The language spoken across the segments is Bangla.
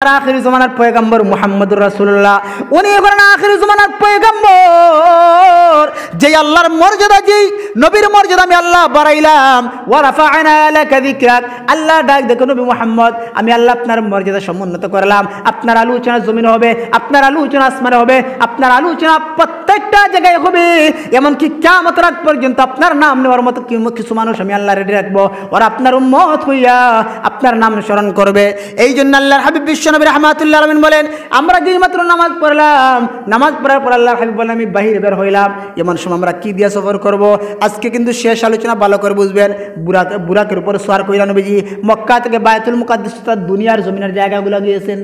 আখির জামানার পয়গম্বর মুহাম্মদুর রাসূলুল্লাহ, উনি হলেন আখির জামানার পয়গম্বর। যে আল্লাহর মর্যাদা, যেই নবীর মর্যাদা আমি আল্লাহ বাড়াইলাম। ওয়া রাফা'না লাকা যিকরাক, আল্লাহ ডাক দেখো নবী মুহাম্মদ, আমি আল্লাহ আপনার মর্যাদা সমুন্নত করলাম। আপনার আলোচনা জমিনে হবে, আপনার আলোচনা আসমানে হবে, আপনার আলোচনা প্রত্যেকটা জায়গায় হবে, এমনকি কিয়ামতের আগ পর্যন্ত আপনার নাম নেওয়ার মতো কিছু মানুষ আমি আল্লাহ রেডি রাখবো, ওরা আপনার উম্মত হইয়া আপনার নাম স্মরণ করবে। এই জন্য আল্লাহর হাবিব বিশ্বনবী রাহমাতুল্লাহ আলামিন বলেন, আমরা যেই মাত্র নামাজ পড়লাম, নামাজ পড়ার পর আল্লাহর হাবিব বলেন আমি বাহিরে বের হইলাম, এমন সময় আমরা কি দিয়া সফর করব। আজকে কিন্তু শেষ আলোচনা ভালো করে বুঝবেন। বুরাকের উপর সওয়ার কইরা নবীজি মক্কা থেকে বায়তুল মুকাদ্দাস দুনিয়ার জমিনের জায়গাগুলো গিয়েছেন।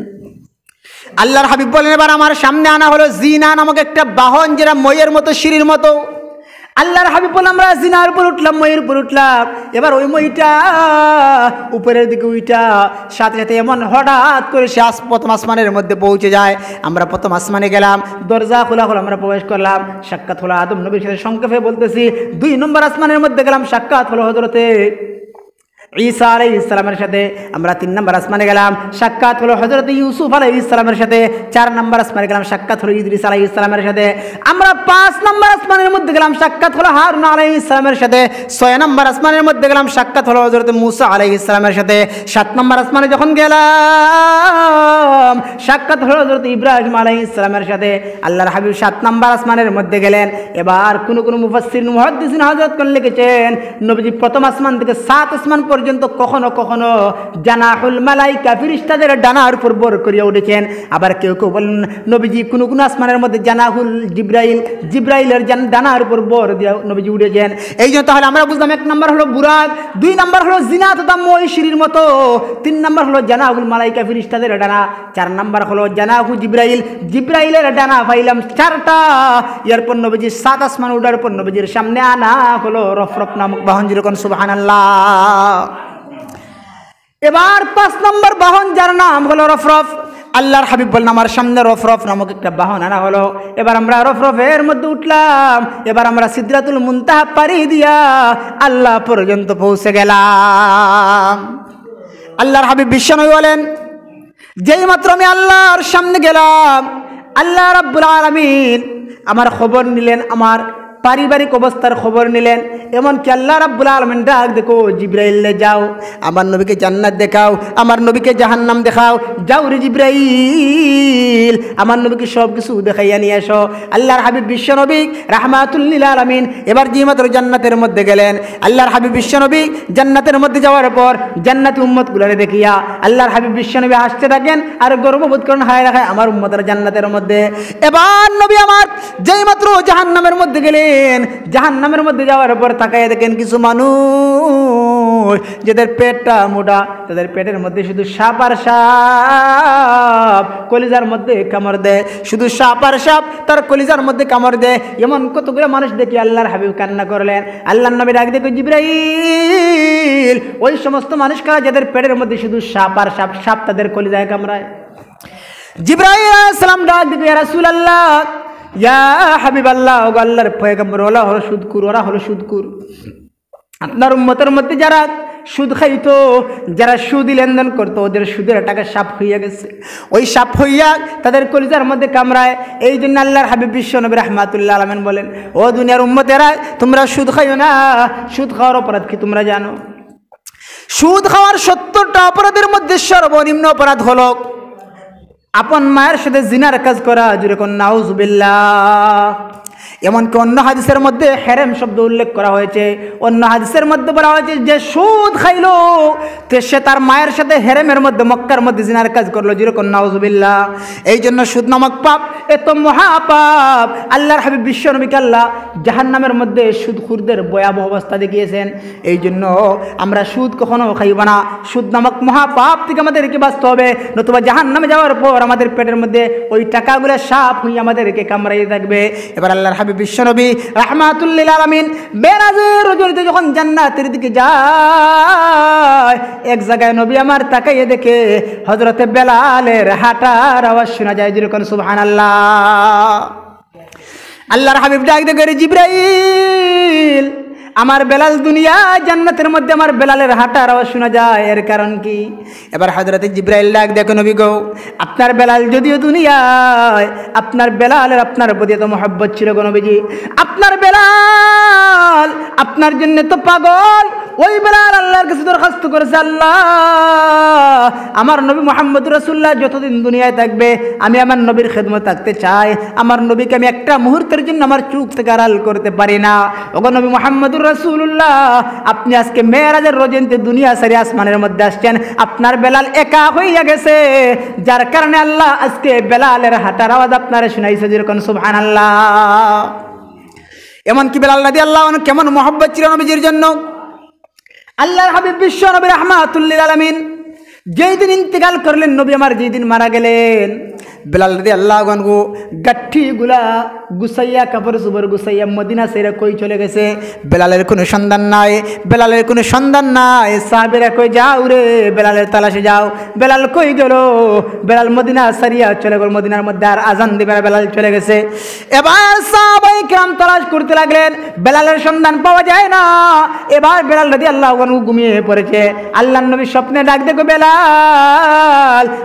আল্লাহর হাবিব বলেন এবার আমার সামনে আনা হলো জিনা নামক একটা বাহন, যেটা ময়ের মতো, সিঁড়ির মতো। আল্লাহর হাবিব বলেন আমরা জিনার উপর উঠলাম, ময়ের উপর উঠলাম। এবার ওই মইটা উপরের দিকে উইটা সাথে সাথে এমন হঠাৎ করে সে প্রথম আসমানের মধ্যে পৌঁছে যায়। আমরা প্রথম আসমানে গেলাম, দরজা খোলা হলো, আমরা প্রবেশ করলাম, সাক্ষাৎ হলো আদম নবীর সাথে। সংক্ষেপে বলতেছি, 2 নম্বর আসমানের মধ্যে গেলাম, সাক্ষাৎ হলো হযরতে ঈসা আলাইহিস সালামের সাথে। আমরা 3 নম্বর আসমানে গেলাম, সাক্ষাৎ হলো হযরত ইউসুফ আলাইহিস সালামের সাথে। 4 নম্বর আসমানে গেলাম, সাক্ষাৎ হলো ইদ্রিস আলাইহিস সালামের সাথে। আমরা 5 নম্বর আসমানের মধ্যে গেলাম, সাক্ষাৎ হলো হারুন আলাইহিস সালামের সাথে। 6 নম্বর আসমানের মধ্যে গেলাম, সাক্ষাৎ হলো হযরত মূসা আলাইহিস সালামের সাথে। 7 নম্বর আসমানে যখন গেলাম, সাক্ষাৎ হলো হযরত ইব্রাহিম আলাইহিস সালামের সাথে। আল্লাহর হাবিব 7 নম্বর আসমানের মধ্যে গেলেন। এবার কোন মুফাসসির মুহাদ্দিসিন হযরত কোন লিখেছেন, নবীজি প্রথম আসমান থেকে 7 আসমান পর্যন্ত কখনো কখনো জানাহুল মালাইকা ফেরেশতাদের ডানার উপর বর করিয়া উঠেছেন। আবার কেউ কেউ বলেন নবীজি কোন কোন আসমানের মধ্যে জানাহুল জিব্রাইলের ডানার উপর বর দিয়া নবীজি উঠেছেন। এই জন্য তাহলে আমরা বুঝলাম 1 নম্বর হলো বুরাক, 2 নম্বর হলো জিনা তথা মই সিঁড়ির মতো, 3 নম্বর হলো জানাহুল মালাইকা ফেরেশতাদের ডানা, 4 নম্বর হলো জানাহু জিব্রাইলের ডানা পাইলাম 4টা। এরপর নবীজি 7 আসমান উঠার পর নবীজির সামনে আনা হলো রফরফ নামক বাহন, যেরকম সুবহানাল্লাহ। এবার 5 নম্বর বাহন, যার নাম হলো রফরফ। আল্লাহর হাবিব বলেন আমার সামনে রফরফ নামক একটা বাহন আনা হলো। এবার আমরা রফরফের মধ্যে উঠলাম। এবার আমরা সিদরাতুল মুনতাহা পাড়ি দিয়া আল্লাহ পর্যন্ত পৌঁছে গেলাম। আল্লাহর হাবিব বিশ্বনবী বলেন যেই মাত্র আমি আল্লাহর সামনে গেলাম, আল্লাহ রাব্বুল আলামিন আমার খবর নিলেন, আমার পারিবারিক অবস্থার খবর নিলেন। এমনকি আল্লাহ রাব্বুল আলামিন ডাক দেখো জিব্রাইল, যাও আমার নবীকে জান্নাত দেখাও, আমার নবীকে জাহান্নাম দেখাও। যাও রে জিব্রাইল, আমার নবীকে সব কিছু দেখাইয়া নিয়ে আসো। আল্লাহর হাবিব বিশ্বনবী রাহমাতুল লিল আলামিন এবার যে মাত্র জান্নাতের মধ্যে গেলেন, আল্লাহর হাবিব বিশ্বনবী জান্নাতের মধ্যে যাওয়ার পর জান্নাতি উম্মতগুলোরে দেখিয়া আল্লাহর হাবিব বিশ্বনবী হাসতে থাকেন আর গর্ববোধ করেন, হায় রাখায় আমার উম্মতেরা জান্নাতের মধ্যে। এবার নবী আমার যেই মাত্র জাহান্নামের মধ্যে গেলেন, জাহান্নামের মধ্যে যাওয়ার পর তাকায় দেখেন কিছু মানুষ যাদের পেটটা মোটা, তাদের পেটের মধ্যে শুধু সাপ আর সাপ, কলিজার মধ্যে কামড় দেয়, শুধু সাপ আর সাপ তার কলিজার মধ্যে কামড় দেয়। এমন কতগুলো মানুষ দেখি আল্লাহর হাবিব কান্না করলেন। আল্লাহর নবী ডাক দেখো জিব্রাইল, ওই সমস্ত মানুষ কারা যাদের পেটের মধ্যে শুধু সাপ আর সাপ, সাপ তাদের কলিজায় কামড়ায়। জিব্রাইল আলাইহিস সালাম ডাক দেখো ইয়া রাসূলুল্লাহ, ইয়া হাবিবাল্লাহ, ও আল্লাহর পয়গম্বর, ওরা হলো সুদকুর, ওরা হলো সুদকুর। আপনার উম্মতের মধ্যে যারা সুদ খাইতো, যারা সুদ লেনদেন করতো, ওদের সুদের টাকা সাপ হইয়া গেছে, ওই সাপ হইয়া তাদের কলিজার মধ্যে কামড়ায়। এই জন্য আল্লাহর হাবিব বিশ্বনবী রাহমাতুল্লাহ আলামিন বলেন, ও দুনিয়ার উম্মতেরা তোমরা সুদ খাইও না। সুদ খাওয়ার অপরাধ কি তোমরা জানো? সুদ খাওয়ার 70টা অপরাধের মধ্যে সর্বনিম্ন অপরাধ হলো আপন মায়ের সাথে জিনার কাজ করা। যেরকম নাউজুবিল্লাহ। এমনকি অন্য হাদিসের মধ্যে হেরেম শব্দ উল্লেখ করা হয়েছে। অন্য হাদিসের মধ্যে বলা হয়েছে যে সুদ খাইলো তো সে তার মায়ের সাথে হেরেমের মধ্যে, মক্কার মধ্যে জিনার কাজ করলো। যেরকম নাউজুবিল্লাহ। এই জন্য সুদ নামক পাপ এত মহাপাপ, আল্লাহর হাবিব বিশ্বনবীকে আল্লাহ জাহান্নামের মধ্যে সুদখুরদের ভয়াবহ অবস্থা দেখিয়েছেন। এই জন্য আমরা সুদ কখনো খাইব না। সুদ নামক মহাপাপ থেকে আমাদেরকে বাঁচতে হবে, নতুবা জাহান্নামে যাওয়ার পর আমাদের পেটের মধ্যে ওই টাকাগুলো সাপ হয়ে আমাদেরকে কামড়াইতে থাকবে। এবার আল্লাহর হাবিব বিশ্বনবী রাহমাতুল লিল আলামিন বেনাজের রজনীতে যখন জান্নাতের দিকে যায়, এক জায়গায় নবী আমার তাকাইয়ে দেখে হযরতে বেলালের হাঁটার আওয়াজ শোনা যায়। যেরকম সুবহানাল্লাহ। আল্লাহর হাবিব ডাক দেখে জিব্রাইল, আমার বেলাল দুনিয়া জান্নাতের মধ্যে আমার বেলালের হাঁটার আওয়াজ শোনা যায়, এর কারণ কি? এবার হযরত জিবরাইল ডাক দেখো নবী গো, আপনার বেলাল যদিও দুনিয়ায়, আপনার বেলালের আপনার প্রতি এত মহব্বত ছিল গো নবীজি, আপনার বেলাল আপনার জন্য তো পাগল। ওই বেলাল আল্লাহর কাছে দরখাস্ত করেছে, আল্লাহ আমার নবী মুহাম্মদ রাসূলুল্লাহ যতদিন দুনিয়ায় থাকবে আমি আমার নবীর খেদমত থাকতে চাই, আমার নবীকে আমি একটা মুহূর্তের জন্য আমার চোখ থেকে আড়াল করতে পারি না। ওগো নবী মুহাম্মদুর রাসূলুল্লাহ, আপনি আজকে মেরাজের রজনীতে দুনিয়া সারি আসমানের মধ্যে আসছেন, আপনার বেলাল একা হইয়া গেছে, যার কারণে আল্লাহ আজকে বেলালের হাঁটার আওয়াজ আপনারা শুনাইছে, যেরকম সুবহানাল্লাহ। এমনকি বেলাল রাদিয়াল্লাহু আনহু কেমন মহব্বত ছিল নবীজির জন্য। আল্লাহর হাবিব বিশ্ব নবী রাহমাতুল লিল আলামিন যেই দিন ইন্তেকাল করলেন, নবী আমার যেই দিন মারা গেলেন, বেলাল রাদিয়াল্লাহু আনহু গাঠি-গুলা গুছাইয়া, কাপড় চোপড় গুছাইয়া মদিনা ছেড়ে কই চলে গেছে, বেলালের কোনো সন্ধান নাই, বেলালের কোনো সন্ধান নাই। সাহাবীরা কই যাও রে, বেলালের তালাশে যাও। বেলাল কই গেল? বেলাল মদিনা সারিয়া চলে গেল, মদিনার মধ্যে আর আজান দিবে না, বেলাল চলে গেছে। এবার সাহাবায়ে কিরাম তালাশ করতে লাগলেন, বেলালের সন্ধান পাওয়া যায় না। এবার বেলাল রাদিয়াল্লাহু আনহু ঘুমিয়ে পড়েছে। আল্লাহর নবী স্বপ্নে ডাক দেখো, বেলাল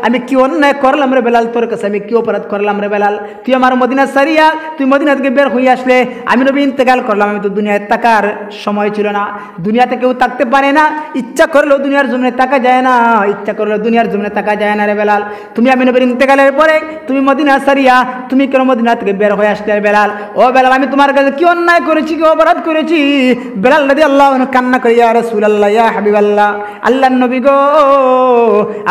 আমি কি অন্যায় করলাম রে বেলাল, তোর কাছে আমি কি অপরাধ করলাম রে বেলাল? তুই আমার মদিনা সারিয়া তুই মদিনা থেকে বের হয়ে আসলে, আমি নবী ইন্তেকাল করলাম, আমি তো দুনিয়ায় থাকার সময় ছিল না, দুনিয়াতে কেউ থাকতে পারে না, ইচ্ছা করলেও দুনিয়ার জমিনে থাকা যায় না, ইচ্ছা করলেও দুনিয়ার জমিনে থাকা যায় না রে বেলাল। তুমি আমি নবীর ইন্তেকালের পরে তুমি মদিনা সারিয়া তুমি কেন মদিনা থেকে বের হয়ে আসলে বেলাল? ও বেলাল আমি তোমার কাছে কি অন্যায় করেছি, কি অপরাধ করেছি? বেলাল রাদিয়াল্লাহু আনহু কান্না করে, ইয়া রাসূলুল্লাহ, ইয়া হাবিবাল্লাহ, আল্লাহর নবী গো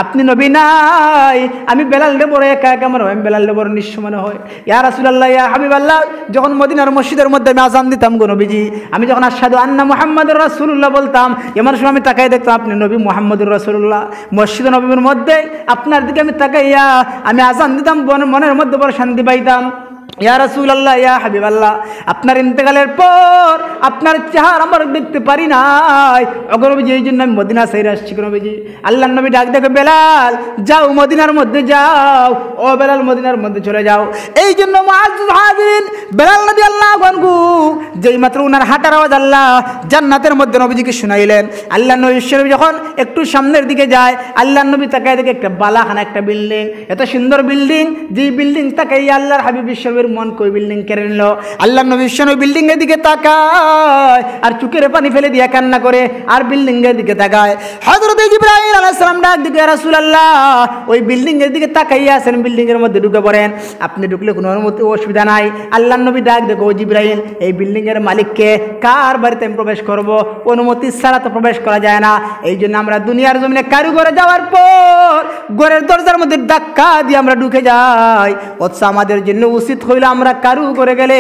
আপনি নবী নাই, আমি বেলাল রে বড় একা একা মনে হয়, আমি বেলাল রে বড় নিঃস্ব মনে হয়। ইয়া রাসূলুল্লাহ, ইয়া হাবিবাল্লাহ, যখন মদিনার মসজিদের মধ্যে আমি আযান দিতাম গো নবীজি, আমি যখন আশহাদু আন্না মুহাম্মাদুর রাসূলুল্লাহ বলতাম, এমন সময় আমি তাকাই দেখতাম আপনি নবী মুহাম্মদুর রাসূলুল্লাহ, মসজিদে নববীর মধ্যে আপনার দিকে আমি তাকাইয়া আমি আযান দিতাম, মনের মধ্যে বড় শান্তি পাইতাম। ইয়া রাসূলুল্লাহ, ইয়া হাবিবাল্লাহ, আপনার ইন্তেকালের পর আপনার চেহারা আমরা দেখতে পারি নাই, ওগো নবীজি এই জন্য আমি মদিনা ছেড়ে আসছি গো নবীজি। আল্লাহর নবী ডাক দেখো, বেলাল যাও মদিনার মধ্যে যাও, ও বেলাল মদিনার মধ্যে চলে যাও। এই জন্য মুআজ্জিজ হাজিরিন, বেলাল রাদিয়াল্লাহু আনহু যেই মাত্র উনার হাঁটার আওয়াজ আল্লাহ জান্নাতের মধ্যে নবীজিকে শুনাইলেন, আল্লাহর নবী যখন একটু সামনের দিকে যায়, আল্লাহর নবী তাকায় দেখে একটা বালাখানা, একটা বিল্ডিং, এত সুন্দর বিল্ডিং, যেই বিল্ডিং তাকাইয়া আল্লাহর হাবিব বিশ্বনবীর মন কই বিল্ডিং কেড়ে নিল। আল্লাহর নবী বিশ্বনবী বিল্ডিং এর দিকে তাকায় আর চোখের পানি ফেলে দিয়ে কান্না করে, আর বিল্ডিং এর দিকে তাকায়। হযরত জিবরাইল আলাইহিস সালাম ডাক দিকে, ইয়া রাসূলুল্লাহ ওই বিল্ডিং এর দিকে তাকাইয়া আছেন, বিল্ডিং এর মধ্যে ঢুকে পড়েন, আপনি ঢুকলে কোনো অনুমতি অসুবিধা নাই। আল্লাহর নবী ডাক দেখো, ও জিবরাইল এই বিল্ডিং এর মালিককে, কার বাড়িতে আমি প্রবেশ করব? অনুমতি ছাড়া তো প্রবেশ করা যায় না। এই জন্য আমরা দুনিয়ার জমিনে কারু ঘরে যাওয়ার পর ঘরের দরজার মধ্যে ধাক্কা দিয়ে আমরা ঢুকে যাই, অথচ আমাদের জন্য উচিত হইল আমরা কারু করে গেলে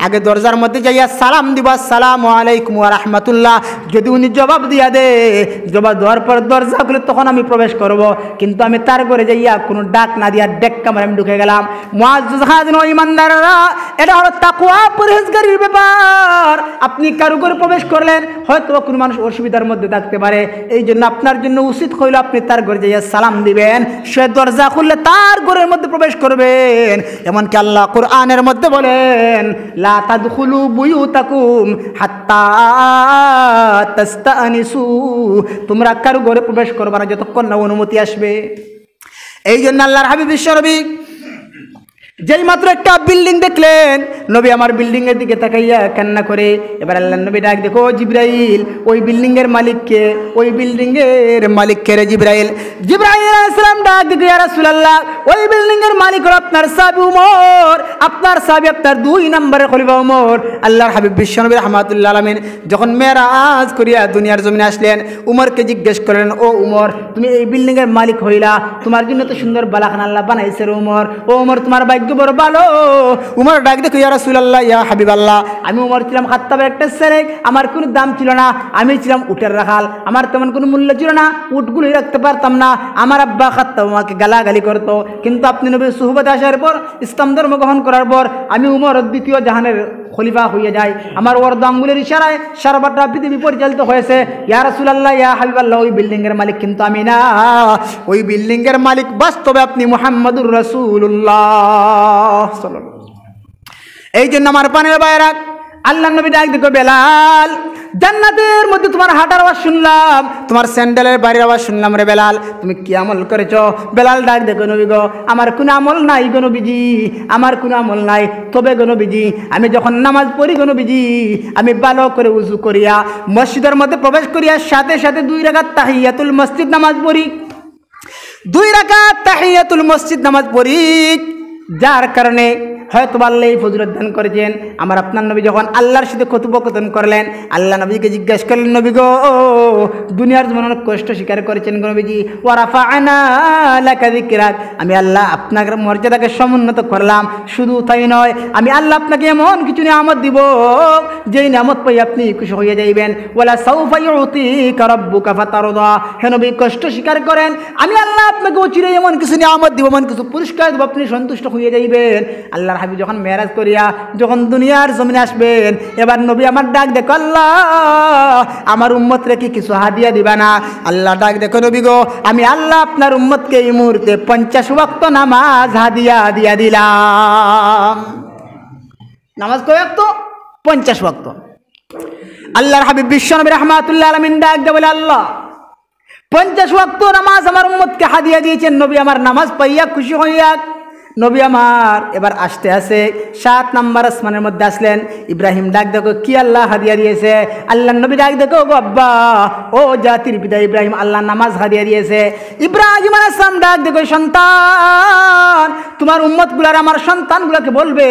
আগে দরজার মধ্যে যাইয়া সালাম দিব, আসসালামু আলাইকুম ওয়া রাহমাতুল্লাহ। যদি উনি জবাব দিয়া দে, জবাব দেওয়ার পর দরজা খুলে তখন আমি প্রবেশ করব, কিন্তু আমি তার ঘরে যাইয়া কোনো ডাক না দিয়া ডেক্কা মারে আমি ঢুকে গেলাম। মুআজ্জিজ হাজিরিন ও ঈমানদাররা, এটা হলো তাকওয়া পরহেজগারির ব্যাপার। আপনি কারু ঘরে প্রবেশ করলেন, হয়তো কোনো মানুষ অসুবিধার মধ্যে থাকতে পারে, এই জন্য আপনার জন্য উচিত হইল আপনি তার ঘরে যাইয়া সালাম দিবেন, সে দরজা খুললে তার ঘরের মধ্যে প্রবেশ করবেন। এমনকি আল্লাহ কোরআনের মধ্যে বলেন, লা তাদখুলু বুয়ুতাকুম হাত্তা তাস্তানিসু, তোমরা কারো ঘরে প্রবেশ করবে না যতক্ষণ না অনুমতি আসবে। এই জন্য আল্লাহর হাবিব বিশ্বনবী যেই মাত্র একটা বিল্ডিং দেখলেন, নবী আমার বিল্ডিং এর দিকে তাকাইয়া কান্না করে, এবার আল্লাহর নবী ডাক দেখো, জিবরাইল ওই বিল্ডিং এর মালিককে, ওই বিল্ডিং এর মালিককে রে জিবরাইল। জিবরাইল আলাইহিস সালাম ডাক দেখো, ইয়া রাসূলুল্লাহ ওই বিল্ডিং এর মালিক হলো আপনার সাহাবী উমর, আপনার সাহাবী আপনার 2 নম্বরের খলিফা উমর। আল্লাহর হাবিব বিশ্বনবী রাহমাতুল্লাহ আলামিন যখন মেরাজ করিয়া দুনিয়ার জমিনে আসলেন, উমরকে জিজ্ঞেস করলেন, ও উমর তুমি এই বিল্ডিং এর মালিক হইলা, তোমার জন্য তো সুন্দর বালাখানা আল্লাহ বানাইছে রে উমর, ও উমর তোমার ভাগ্য বড় ভালো। উমর ডাক দেখো, ইয়া রাসূলুল্লাহ, ইয়া হাবিবাল্লাহ, আমি উমর ছিলাম খাত্তাবের একটা ছেলে, আমার কোনো দাম ছিল না, আমি ছিলাম উটের রাখাল, আমার তেমন কোনো মূল্য ছিল না, উটগুলোই রাখতে পারতাম না, আমার আব্বা খাত্তাব আমাকে গালাগালি করতো। কিন্তু আপনি নবীর সুহবতে আসার পর, ইসলাম ধর্ম গ্রহণ করার পর আমি উমর দ্বিতীয় জাহানের খলিফা হয়ে যাই, আমার অর্ধ আঙ্গুলের ইশারায় সারাটা পৃথিবী পরিচালিত হয়েছে। ইয়া রাসূলুল্লাহ, ইয়া হাবিবাল্লাহ, ওই বিল্ডিং এর মালিক কিন্তু আমি না, ওই বিল্ডিং এর মালিক বাস্তবে আপনি মুহাম্মদুর রাসূলুল্লাহ। এই জন্য আমার পানের বাইরা, আল্লাহর নবী ডাক দেখো, বেলাল জান্নাতের মধ্যে তোমার হাঁটার আওয়াজ শুনলাম, তোমার স্যান্ডেলের বাড়ির আওয়াজ শুনলাম রে বেলাল, তুমি কি আমল করেছো? বেলাল ডাক দেখো নবী গো, আমার কোনো আমল নাই গো নবীজি, আমার কোনো আমল নাই। তবে গো নবীজি, আমি যখন নামাজ পড়ি গো নবীজি, আমি ভালো করে উযু করিয়া মসজিদের মধ্যে প্রবেশ করিয়া সাথে সাথে 2 রাকাত তাহিয়াতুল মসজিদ নামাজ পড়ি, 2 রাকাত তাহিয়াতুল মসজিদ নামাজ পড়ি, যার কারণে হয়তো আল্লাহ এই ফজিলত দান করেছেন। আমার আপনার নবী যখন আল্লাহর সাথে কথোপকথন করলেন, আল্লাহ নবীকে জিজ্ঞেস করলেন, নবী গো, দুনিয়ার জীবনে অনেক কষ্ট স্বীকার করেছেন গো নবীজি, ওয়া রাফা'না লাকা যিকরাক, আমি আল্লাহ আপনার মর্যাদাকে সমুন্নত করলাম। শুধু তাই নয়, আমি আল্লাহ আপনাকে এমন কিছু নিয়ামত দিব, যেই নিয়ামত পাই আপনি খুশি হয়ে যাইবেন। ওয়ালা সাউফা ইউতিকা রাব্বুকা ফাতারদা, হে নবী কষ্ট স্বীকার করেন, আমি আল্লাহ আপনাকে অচিরে এমন কিছু নিয়ামত দিব, এমন কিছু পুরস্কার দিব, আপনি সন্তুষ্ট হয়ে যাইবেন। আল্লাহর হাবিব যখন মেরাজ করিয়া যখন দুনিয়ার জমিনে আসবেন, এবার নবী আমার ডাক দেখো, আল্লাহ আমার উম্মতরে কি কিছু হাদিয়া দিবা না? আল্লাহ ডাক দেখো, নবী গো, আমি আল্লাহ আপনার উম্মতকে এই মুহূর্তে 50 ওয়াক্ত নামাজ হাদিয়া দিয়া দিলাম। নামাজ কয় ওয়াক্ত? 50 ওয়াক্ত। আল্লাহর হাবিব বিশ্বনবী রাহমাতুল্লাহ আলামিন ডাক দিয়ে বলে, আল্লাহ 50 ওয়াক্ত নামাজ আমার উম্মতকে হাদিয়া দিয়েছেন, নবী আমার নামাজ পাইয়া খুশি হইয়া নবী আমার এবার আসতে আসে 7 নম্বর আসমানের মধ্যে আসলেন। ইব্রাহিম ডাক দেখো, কি আল্লাহ হাদিয়া দিয়েছে? আল্লাহ নবী ডাক দেখো, গো আব্বা, ও জাতির পিতা ইব্রাহিম, আল্লাহ নামাজ হাদিয়া দিয়েছে। ইব্রাহিম আলাইহিস সালাম ডাক দেখো, সন্তান, তোমার উম্মতগুলার আমার সন্তানগুলোকে বলবে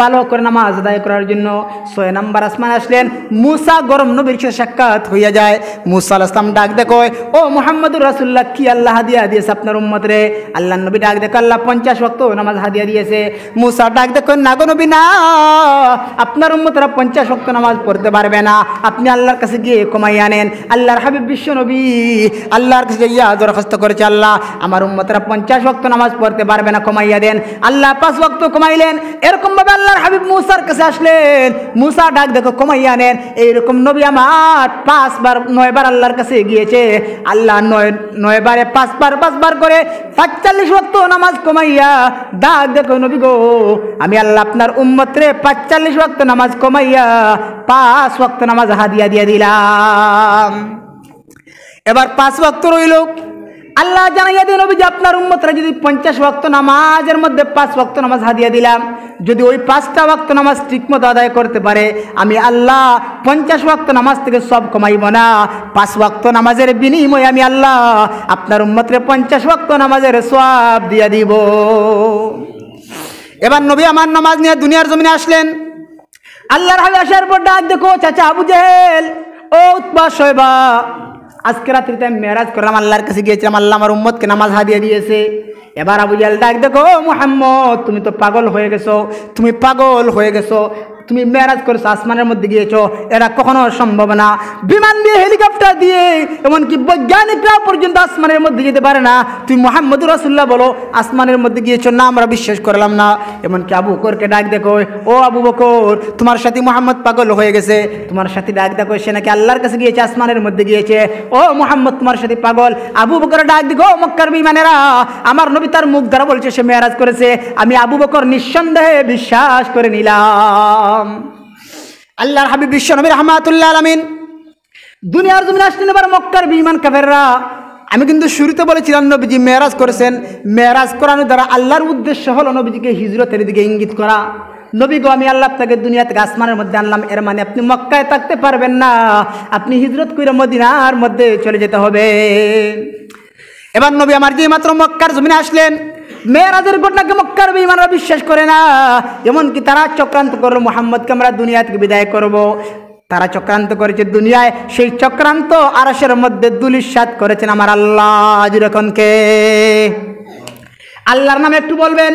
ভালো করে নামাজ আদায় করার জন্য। 6 নম্বর আসমান আসলেন, মুসা গরম নবীর সাথে সাক্ষাৎ হইয়া যায়। মুসা আলাইহিস সালাম ডাক দেখো, ও মুহাম্মদুর রাসূলুল্লাহ, কি আল্লাহ হাদিয়া দিয়েছে আপনার উম্মতরে? আল্লাহ নবী ডাক দেখো, আল্লাহ 50 ওয়াক্ত নামাজ হাদিয়া দিয়েছে। মুসা ডাক দেখো, না গো নবী না, আপনার উম্মতরা 50 ওয়াক্ত নামাজ পড়তে পারবে না, আপনি আল্লাহর কাছে গিয়ে কমাই আনেন। আল্লাহর হাবিব বিশ্ব নবী আল্লাহর কাছে গিয়ে দরখাস্ত করেছে, আল্লাহ আমার উম্মতরা 50 ওয়াক্ত নামাজ পড়তে পারবে না, কমাইয়া দেন। আল্লাহ 5 ওয়াক্ত কমাইলেন। এরকম ভাবে আল্লাহর হাবিব মুসার কাছে আসলেন, মুসা ডাক দেখো, কমাইয়া আনেন। এইরকম নবী আমার 5 বার 9 বার আল্লাহর কাছে গিয়েছে। আল্লাহ 9 বারে 5 বার করে 45 ওয়াক্ত নামাজ কমাইয়া ডাক দেখো, নবী গো, আমি আল্লাহ আপনার উম্মতরে 45 ওয়াক্ত নামাজ কমাইয়া 5 ওয়াক্ত নামাজ হাদিয়া দিয়ে দিলাম। এবার 5 ওয়াক্ত রইল। আল্লাহ জানাইয়া দেন, নবী যে আপনার উম্মতরা যদি 50 ওয়াক্ত নামাজের মধ্যে 5 ওয়াক্ত নামাজ হাদিয়া দিলাম, যদি ওই 5টা ওয়াক্ত নামাজ ঠিকমতো আদায় করতে পারে, আমি আল্লাহ 50 ওয়াক্ত নামাজ থেকে সব কমাইব না, 5 ওয়াক্ত নামাজের বিনিময়ে আমি আল্লাহ আপনার উম্মতরে 50 ওয়াক্ত নামাজের সওয়াব দিয়া দিব। এবার নবী আমার নামাজ নিয়ে দুনিয়ার জমিনে আসলেন। আল্লাহর হাবিব আসার পর ডাক দেখো, চাচা আবু জেহেল, ও উতবা শয়বা, আজকে রাত্রিতে আমি মেরাজ করলাম, আল্লাহর কাছে গিয়েছিলাম, আল্লাহ আমার উম্মতকে নামাজ হাদিয়া দিয়েছে। এবার আবু জেহেল ডাক দেখো, ও মুহাম্মদ, তুমি তো পাগল হয়ে গেছো, তুমি পাগল হয়ে গেছো, তুমি মেরাজ করেছো, আসমানের মধ্যে গিয়েছো, এটা কখনো সম্ভব না। বিমান দিয়ে, হেলিকপ্টার দিয়ে, এমনকি বৈজ্ঞানিকরা পর্যন্ত আসমানের মধ্যে যেতে পারে না, তুমি মুহাম্মদুর রাসূলুল্লাহ বলো আসমানের মধ্যে গিয়েছো, না আমরা বিশ্বাস করলাম না। এমনকি আবু বকরকে ডাক দেখো, ও আবু বকর, তোমার সাথী মুহাম্মদ পাগল হয়ে গেছে, তোমার সাথী ডাক দেখো, সে নাকি আল্লাহর কাছে গিয়েছে, আসমানের মধ্যে গিয়েছে, ও মুহাম্মদ তোমার সাথী পাগল। আবু বকর ডাক দেখো, মক্কার বিমানেরা, আমার নবী তার মুখ দ্বারা বলছে সে মেরাজ করেছে, আমি আবু বকর নিঃসন্দেহে বিশ্বাস করে নিলাম। আল্লাহর হাবিব বিশ্ব নবী রাহমাতুল্লাহ আলামিন দুনিয়ার জমিনে আসলেন। এবার মক্কার বিমান কাফেররা, আমি কিন্তু শুরুতে বলেছিলাম নবীজি মেরাজ করেছেন, মেরাজ করানোর দ্বারা আল্লাহর উদ্দেশ্য হলো নবীজিকে হিজরতের দিকে ইঙ্গিত করা। নবী গো, আমি আল্লাহ আপনাকে দুনিয়া থেকে আসমানের মধ্যে আনলাম, এর মানে আপনি মক্কায় থাকতে পারবেন না, আপনি হিজরত করে মদিনার মধ্যে চলে যেতে হবে। এবার নবী আমার যে মাত্র মক্কার জমিনে আসলেন, মেরাজের ঘটনাকে মক্কার বেঈমানরা বিশ্বাস করে না, এমনকি তারা চক্রান্ত করলো মুহাম্মদকে আমরা দুনিয়া থেকে বিদায় করব। তারা চক্রান্ত করেছে দুনিয়ায়, সেই চক্রান্ত আরশের মধ্যে দুলিশাত করেছেন আমার আল্লাহ। যেরকম কে আল্লাহর নামে একটু বলবেন,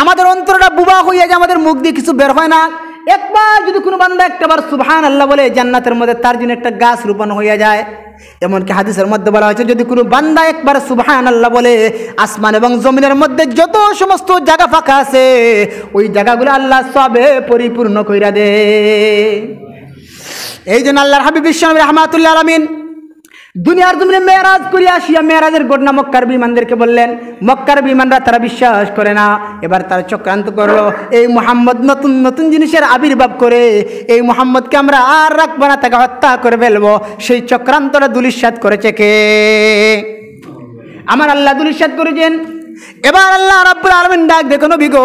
আমাদের অন্তরটা বুবা হয়ে যায়, আমাদের মুখ দিয়ে কিছু বের হয় না। একবার যদি কোনো বান্দা একটাবার সুবহানাল্লাহ বলে, জান্নাতের মধ্যে তার জন্য একটা গাছ রোপণ হয়ে যায়। এমনকি হাদিসের মধ্যে বলা হয়েছে, যদি কোনো বান্দা একবার সুবহানাল্লাহ বলে, আসমান এবং জমিনের মধ্যে যত সমস্ত জায়গা ফাঁকা আছে, ওই জায়গাগুলো আল্লাহ সবে পরিপূর্ণ কইরা দে। এই জন্য আল্লাহর হাবিব বিশ্বনবী রাহমাতুল্লাহ আলামিন দুনিয়ার জমিনে মেরাজ করে আসিয়া মেরাজের ঘটনা মক্কার বিমানদেরকে বললেন। মক্কার বিমানরা তারা বিশ্বাস করে না। এবার তারা চক্রান্ত করলো, এই মুহাম্মদ নতুন নতুন জিনিসের আবির্ভাব করে এই মুহাম্মদকে আমরা আর রাখবো না, তাকে হত্যা করে ফেলবো। সেই চক্রান্তটা দুলিশাত করেছে কে? আমার আল্লাহ দুলিশাত করেছেন। এবার আল্লাহ রাব্বুল আলামিন ডাক দেখো, নবী গো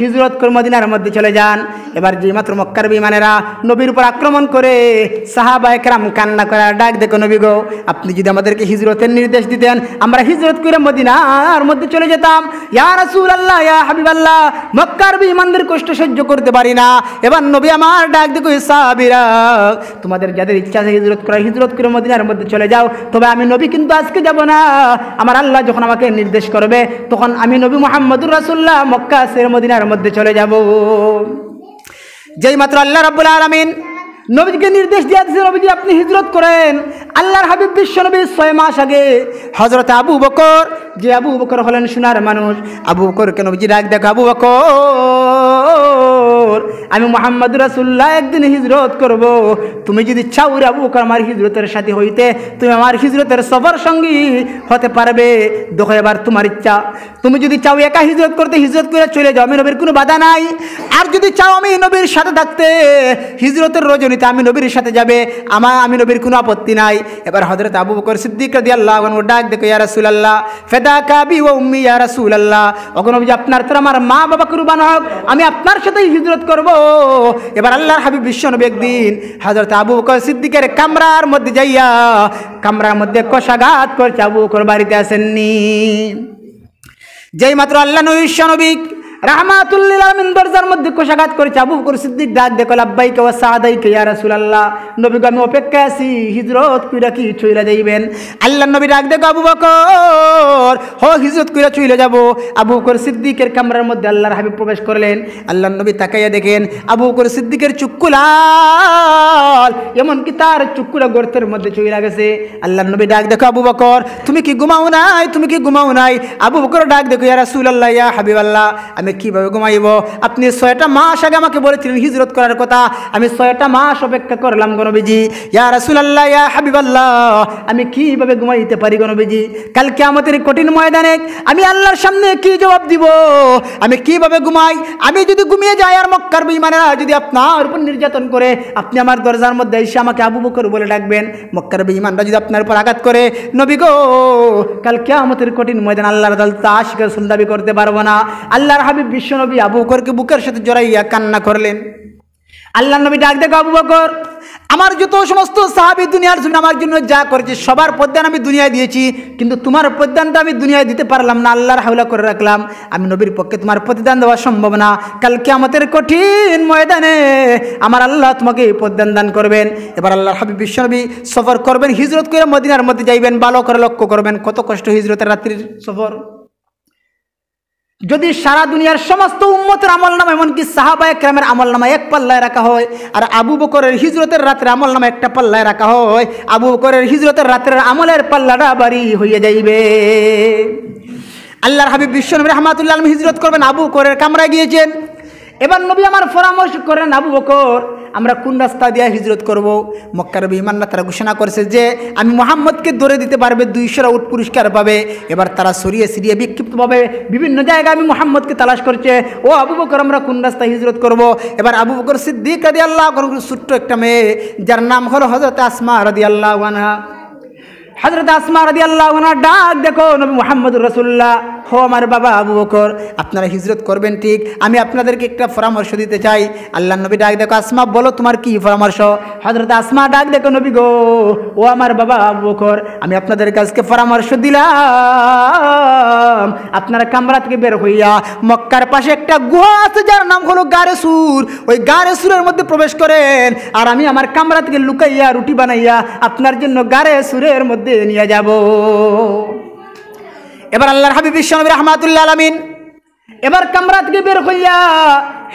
হিজরত করে মদিনার মধ্যে চলে যান। এবার যে মাত্র মক্কার বিমানেরা নবীর উপর আক্রমণ করে সাহাবায়ে কেরাম কান্না করে ডাক দেখো, নবী গো আপনি যদি আমাদেরকে হিজরতের নির্দেশ দিতেন আমরা হিজরত করে মদিনার মধ্যে চলে যেতাম। ইয়া রাসূলুল্লাহ, ইয়া হাবিবাল্লাহ, মক্কার বিমানদের কষ্ট সহ্য করতে পারি না। এবার নবী আমার ডাক দেখো, সাহাবীরা তোমাদের যাদের ইচ্ছা আছে হিজরত করার, হিজরত করে মদিনার মধ্যে চলে যাও। তবে আমি নবী কিন্তু আজকে যাব না। আমার আল্লাহ যখন আমাকে নির্দেশ করবে তখন আমি নবী মুহাম্মদুর রাসূলুল্লাহ মক্কা ছেড়ে মদিনার মধ্যে চলে যাব। যেই মাত্র আল্লাহ রাব্বুল আলামিন নবীকে নির্দেশ দিয়েছে নবীজি আপনি হিজরত করেন, আল্লাহর হাবিব বিশ্ব নবী 6 মাস আগে হযরত আবু বকর, যে আবু বকর হলেন সোনার মানুষ, আবু বকরকে নবীজি ডাক দেখো, আবু বকর আমি মুহাম্মদুর রাসূলুল্লাহ একদিন হিজরত করব, তুমি যদি চাও রে আবু বকর আমার হিজরতের সাথী হইতে, তুমি আমার হিজরতের সফর সঙ্গী হতে পারবে। দেখো এবার তোমার ইচ্ছা, তুমি যদি চাও একা হিজরত করতে হিজরত করে চলে যাও, আমি নবীর কোনো বাধা নাই। আর যদি চাও আমি নবীর সাথে থাকতে হিজরতের রজনীতে আমি নবীর সাথে যাবে, আমি নবীর কোনো আপত্তি নাই। এবার হযরত আবু বকর সিদ্দিক রাদিয়াল্লাহু আনহু ডাক দেখো, ইয়া রাসূলুল্লাহ ফাদাকা বি ওয়া উম্মি ইয়া রাসূলুল্লাহ, ওগো নবী আপনার তো আমার মা বাবা কুরবান হোক, আমি আপনার সাথেই হিজরত করব। এবার আল্লাহর হাবিব বিশ্ব নবী একদিন হযরত আবু বকর সিদ্দিকের কামরার মধ্যে যাইয়া কামরার মধ্যে কষাঘাত করছে, আবু বকর বাড়িতে আসেননি। যেই মাত্র আল্লাহ নবী রাহমাতুল লিল আলামিন দরজার মধ্যে কোষাঘাত করেছে, আবু বকর সিদ্দিক ডাক দেখো, লাব্বাইকা ওয়া সাদাইকা ইয়া রাসূলুল্লাহ, নবী গো আমি অপেক্ষায় আছি, হিজরত কইরা কি চইলা যাইবেন? আল্লাহর নবী ডাক দেখো, আবু বকর হো হিজরত কইরা চইলা যাব। আবু বকর সিদ্দিকের কামরার মধ্যে আল্লাহর হাবিব প্রবেশ করলেন। আল্লাহর নবী তাকাইয়া দেখেন আবু বকর সিদ্দিকের চক্ষু লাল, এমনকি তার চক্ষুটা গর্তের মধ্যে চইলা গেছে। আল্লাহর নবী ডাক দেখো, আবু বকর তুমি কি ঘুমাও নাই, তুমি কি ঘুমাও নাই? আবু বকর ডাক দেখো, ইয়া রাসূলুল্লাহ ইয়া হাবিবাল্লাহ, আমি কিভাবে ঘুমাইব? আপনি 6টা মাস আগে আমাকে বলেছিলেন হিজরত করার কথা, আমি 6টা মাস অপেক্ষা করলাম গো নবীজি। ইয়া রাসূলুল্লাহ ইয়া হাবিবাল্লাহ, আমি কিভাবে ঘুমাইতে পারি গো নবীজি? কালকে আমাদের কঠিন ময়দানে আমি আল্লাহর সামনে কি জবাব দিব? আমি কিভাবে ঘুমাই? আমি যদি ঘুমিয়ে যাই আর মক্কার বেঈমানেরা যদি আপনার উপর নির্যাতন করে, আপনি আমার দরজার মধ্যে এসে আমাকে আবু বকর বলে ডাকবেন, মক্কার বেঈমানরা যদি আপনার উপর আঘাত করে, নবী গো কালকে আমাদের কঠিন ময়দান আল্লাহর আদালতে আশিক রাসূল দাবি করতে পারবো না। আল্লাহর হাবিব বিশ্ব নবী আবু বকরকে বুকের সাথে জড়াইয়া কান্না করলেন। আল্লাহর নবী ডাক দেখো, আবু বকর আমার যত সমস্ত সাহাবী দুনিয়ার জন্য আমার জন্য যা করেছে সবার প্রদান আমি দুনিয়ায় দিয়েছি, কিন্তু তোমার প্রদানটা আমি দুনিয়ায় দিতে পারলাম না, আল্লাহর হাওলা করে রাখলাম। আমি নবীর পক্ষে তোমার প্রতিদান দেওয়া সম্ভব না। কালকে আমাদের কঠিন ময়দানে আমার আল্লাহ তোমাকে প্রদান দান করবেন। এবার আল্লাহর হাবিব বিশ্ব নবী সফর করবেন, হিজরত করে মদিনার মধ্যে যাইবেন। ভালো করে লক্ষ্য করবেন কত কষ্ট হিজরতের রাত্রির সফর। যদি সারা দুনিয়ার সমস্ত উম্মতের আমলনামা এমনকি সাহাবায়ে কেরামের আমলনামা এক পাল্লায় রাখা হয়, আর আবু বকরের হিজরতের রাতের আমলনামা একটা পাল্লায় রাখা হয়, আবু বকরের হিজরতের রাতের আমলের পাল্লাটা ভারী হইয়া যাইবে। আল্লাহর হাবিব বিশ্বনবী রাহমাতুল্লাহ আলাইহি হিজরত করবেন, আবু বকরের কামরায় গিয়েছেন। এবার নবী আমার পরামর্শ করেন, আবু বকর আমরা কোন রাস্তা দিয়ে হিজরত করব? মক্কার বেঈমানরা তারা ঘোষণা করেছে যে আমি মুহাম্মদকে ধরে দিতে পারবে, 200 উট পুরস্কার পাবে। এবার তারা সরিয়ে সিরিয়ে বিক্ষিপ্তভাবে বিভিন্ন জায়গায় আমি মুহাম্মদকে তালাশ করছে। ও আবু বকর আমরা কোন রাস্তায় হিজরত করব? এবার আবু বকর সিদ্দিক রাদিয়াল্লাহু আনহু ছোট্ট একটা মেয়ে যার নাম হলো হযরত আসমা রাদিয়াল্লাহু আনহা, হযরত আসমা রাদিয়াল্লাহু আনহা ডাক দেখো, নবী মুহাম্মদুর রাসূলুল্লাহ হো আমার বাবা আবু বকর আপনারা হিজরত করবেন ঠিক, আমি আপনাদেরকে একটা পরামর্শ দিতে চাই। আল্লাহর নবী ডাক দেখো, আসমা বলো তোমার কি পরামর্শ? হযরত আসমা ডাক দেখো, নবী গো ও আমার বাবা আবু বকর আমি আপনাদের কাছে পরামর্শ দিলাম, আপনারা কামরা থেকে বের হইয়া মক্কার পাশে একটা গুহা আছে যার নাম হলো গারে সুর, ওই গারে সুরের মধ্যে প্রবেশ করেন, আর আমি আমার কামরা থেকে লুকাইয়া রুটি বানাইয়া আপনার জন্য গারে সুরের মধ্যে নিয়ে যাব। এবার আল্লাহর হাবিব বিশ্বনবী রাহমাতুল্লাহ আলামিন এবার কামরা থেকে বের হইয়া